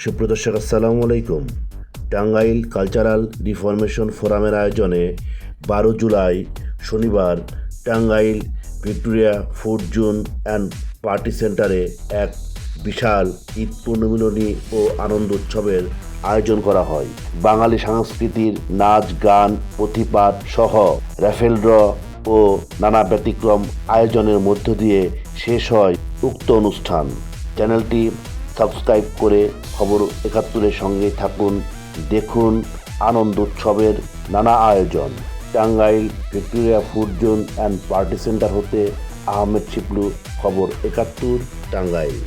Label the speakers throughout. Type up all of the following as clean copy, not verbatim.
Speaker 1: সুপ্রদর্শক আসসালামু আলাইকুম। Tangail cultural reformation ফোরামের আয়োজনে 12 জুলাই শনিবার Tangail Victoria food zone and party সেন্টারে এক বিশাল ঈদ পুণ্যমিলনী ও আনন্দ উৎসবের আয়োজন করা হয়। বাঙালি সংস্কৃতির নাচ গান প্রতিপাদ সহ র্যাফেল ড্র ও নানা ব্যতিক্রম আয়োজনের মধ্য দিয়ে শেষ হয় উক্ত অনুষ্ঠান। চ্যানেলটি সাবস্ক্রাইব করে খবর ৭১-এর সঙ্গে থাকুন, দেখুন আনন্দ উৎসবের নানা আয়োজন। Tangail Victoria food zone and party centre হতে আহমেদ শিপলু, খবর ৭১, টাঙ্গাইল।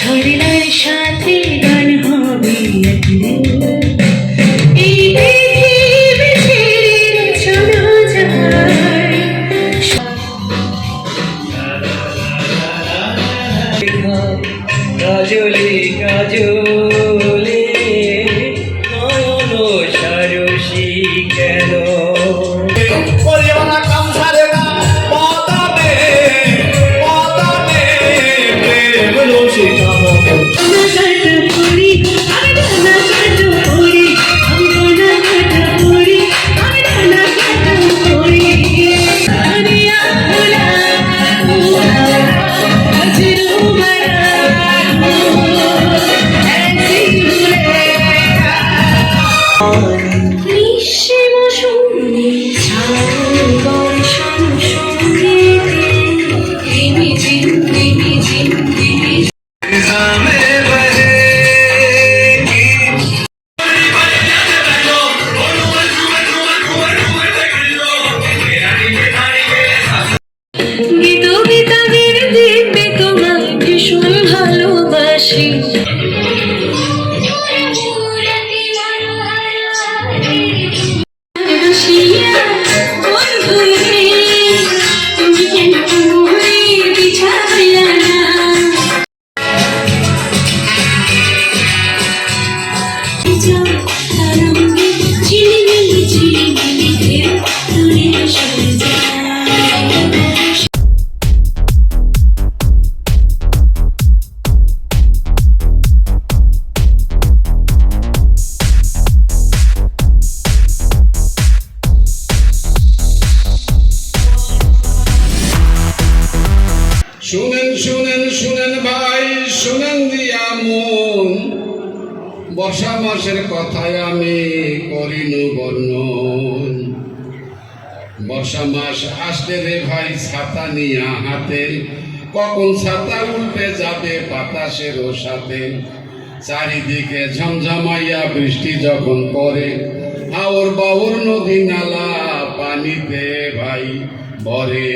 Speaker 2: ছড়িনার সাথে গান হবে এই পৃথিবী ছেড়ে চলো যায়। কাজলে কাজলে নয়ন সারসী কেন
Speaker 3: শুনেন শুনেন শুনেন ভাই, শুনেন দিয়া মন, বর্ষা মাসের কথায় আমি করিনু বর্ণন। বর্ষা মাস আসলে রে ভাই ছাতা নিয়া হাতে, কখন ছাতা উল্টে যাবে বাতাসেরও সাথে। চারিদিকে ঝমঝমাইয়া বৃষ্টি যখন পড়ে, হাওর বাউর নদী নালা পানিতে ভাই ভরে।